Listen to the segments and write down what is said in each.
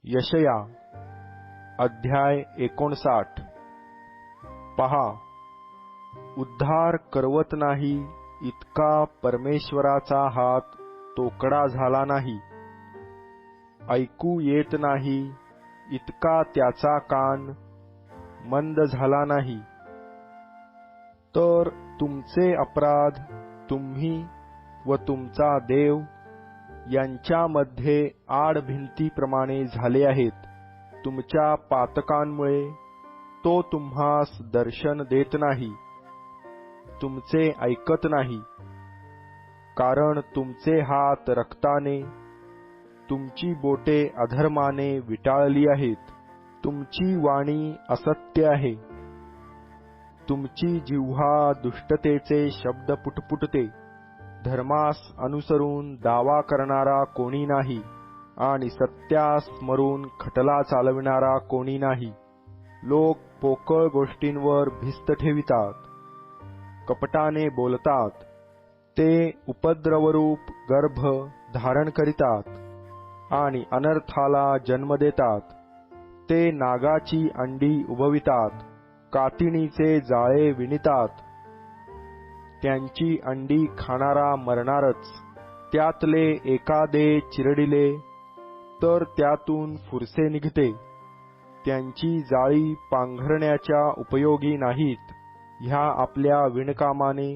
यशया अध्याय 59। पहा, उद्धार करवत नाही इतका परमेश्वराचा हात तोकडा झाला नाही, ऐकू येत नाही इतका त्याचा कान मंद झाला नाही। तर तुमचे अपराध तुम्ही व तुमचा देव यांच्यामध्ये आडभिंतीप्रमाणे झाले आहेत। तुमच्या पातकांमुळे तो तुम्हास दर्शन देत नाही, तुमचे ऐकत नाही। कारण तुमचे हात रक्ताने, तुमची बोटे अधर्माने विटाळली आहेत। तुमची वाणी असत्य आहे, तुमची जिव्हा दुष्टतेचे शब्द पुटपुटते। धर्मास अनुसरून दावा करणारा कोणी नाही, आणि सत्यास स्मरून खटला चालविणारा कोणी नाही। लोक पोकळ गोष्टींवर भिस्त ठेवितात, कपटाने बोलतात। ते उपद्रवरूप गर्भ धारण करितात आणि अनर्थाला जन्म देतात। ते नागाची अंडी उबवितात, कातिणीचे जाळे विणतात। त्यांची अंडी खाणारा मरणारच। त्यातले एखादे चिरडिले तर त्यातून फुरसे निघते। त्यांची जाळी पांघरण्याच्या उपयोगी नाहीत। ह्या आपल्या विणकामाने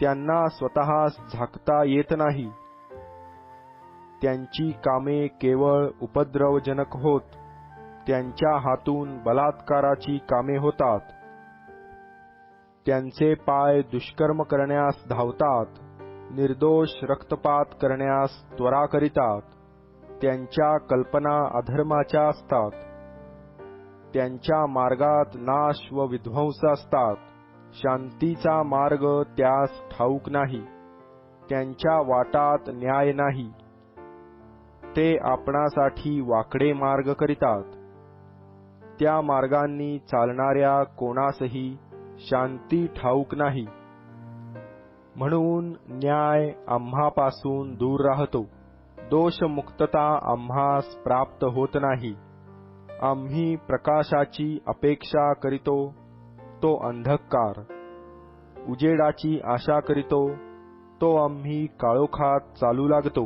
त्यांना स्वतःस झाकता येत नाही। त्यांची कामे केवळ उपद्रवजनक होत, त्यांच्या हातून बलात्काराची कामे होतात। त्यांचे पाय दुष्कर्म करण्यास धावतात, निर्दोष रक्तपात करण्यास त्वरा करितात। त्यांच्या कल्पना अधर्माच्या असतात, त्यांच्या मार्गात नाश व विध्वंस असतात। शांतीचा मार्ग त्यास ठाऊक नाही, त्यांच्या वाटात न्याय नाही। ते आपणासाठी वाकडे मार्ग करितात, त्या मार्गांनी चालणाऱ्या कोणासही शांती ठाऊक नाही। म्हणून न्याय आम्हापासून दूर राहतो, दोषमुक्तता आम्हास प्राप्त होत नाही। आम्ही प्रकाशाची अपेक्षा करीतो, तो अंधकार; उजेडाची आशा करीतो, तो आम्ही काळोखात चालू लागतो।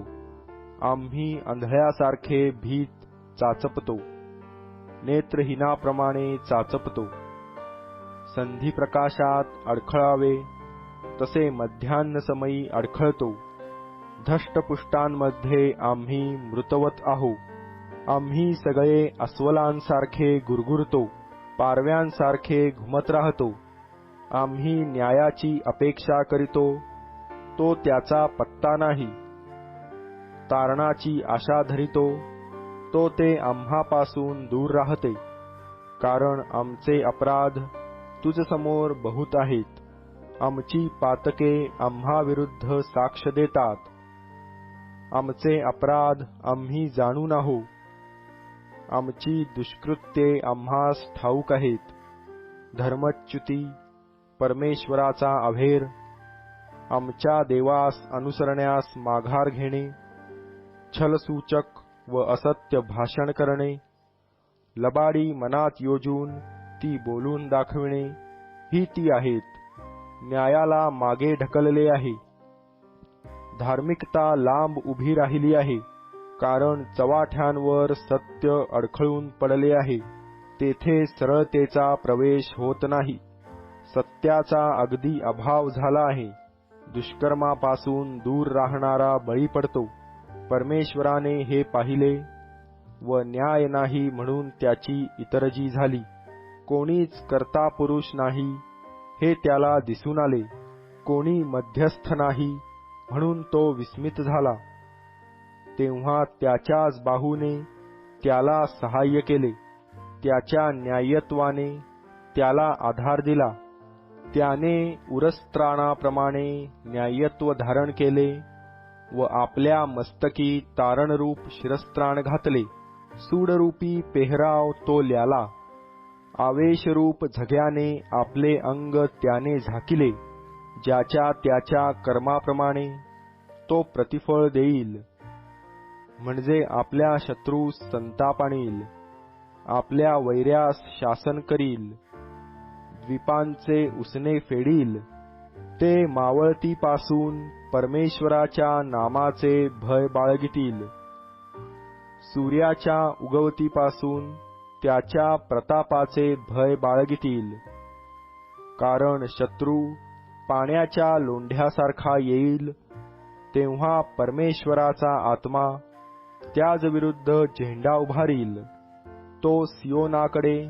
आम्ही अंधळ्यासारखे भीत चाचपतो, नेत्रहीनाप्रमाणे चाचपतो। संधी प्रकाशात अडखळावे तसे मध्यान्हसमयी अडखळतो। धष्टपुष्टांमध्ये आम्ही मृतवत आहो। आम्ही सगळे अस्वलांसारखे गुरगुरतो, पारव्यांसारखे घुमत राहतो। आम्ही न्यायाची अपेक्षा करीतो, तो त्याचा पत्ता नाही। तारणाची आशा धरितो, तो ते आम्हापासून दूर राहते। कारण आमचे अपराध तुझसमोर बहुत आहेत, आमची पातके आम्हाविरुद्ध साक्ष देतात। आमचे अपराध आम्ही जाणून आहो, आमची दुष्कृत्ये आम्हास ठाऊक आहेत। धर्मच्युती, परमेश्वराचा अभेर, आमच्या देवास अनुसरण्यास माघार घेणे, छलसूचक व असत्य भाषण करणे, लबाडी मनात योजून ती बोलून दाखविणे, ही ती आहेत। न्यायाला मागे ढकलले आहे, धार्मिकता लांब उभी राहिली आहे। कारण चव्हाट्यांवर सत्य अडखळून पडले आहे, तेथे सरळतेचा प्रवेश होत नाही। सत्याचा अगदी अभाव झाला आहे, दुष्कर्मापासून दूर राहणारा बळी पडतो। परमेश्वराने हे पाहिले व न्याय नाही म्हणून त्याची इतरजी झाली। कोणीच कर्ता पुरुष नाही हे त्याला दिसून आले, कोणी मध्यस्थ नाही म्हणून तो विस्मित झाला। तेव्हा त्याच्याच बाहूने त्याला सहाय्य केले, त्याच्या न्यायत्वाने त्याला आधार दिला। त्याने उरस्त्राणाप्रमाणे न्यायत्व धारण केले व आपल्या मस्तकी तारणरूप शिरस्त्राण घातले। सूडरूपी पेहराव तो ल्याला, आवेशरूप झग्याने आपले अंग त्याने झाकिले। ज्याच्या त्याच्या कर्माप्रमाणे तो प्रतिफळ देईल। म्हणजे आपल्या शत्रूस संताप आणील, आपल्या वैऱ्यास शासन करील, द्वीपांचे उसने फेडील. ते मावळतीपासून परमेश्वराच्या नामाचे भय बाळगितील, सूर्याच्या उगवतीपासून त्याच्या प्रतापाचे भय बाळगितील. कारण शत्रू पाण्याच्या लोंढ्यासारखा येईल, तेव्हा परमेश्वराचा आत्मा त्याजविरुद्ध झेंडा उभारील. तो सियोनाकडे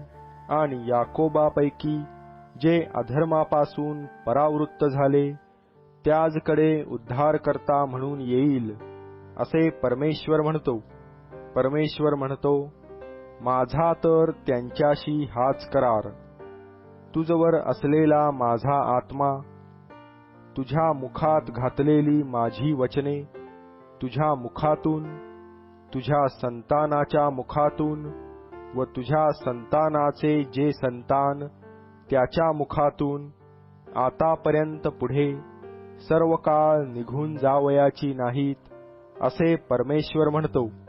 आणि याकोबापैकी जे अधर्मापासून परावृत्त झाले त्याजकडे उद्धारकर्ता म्हणून येईल, असे परमेश्वर म्हणतो. परमेश्वर म्हणतो, माझा तर त्यांच्याशी हाच करार. तुझवर असलेला माझा आत्मा, तुझ्या मुखात घातलेली माझी वचने, तुझ्या मुखातून, तुझ्या संतानाच्या मुखातून व तुझ्या संतानाचे जे संतान त्याच्या मुखातून आतापर्यंत पुढे सर्व काळ निघून जावयाची नाहीत, असे परमेश्वर म्हणतो.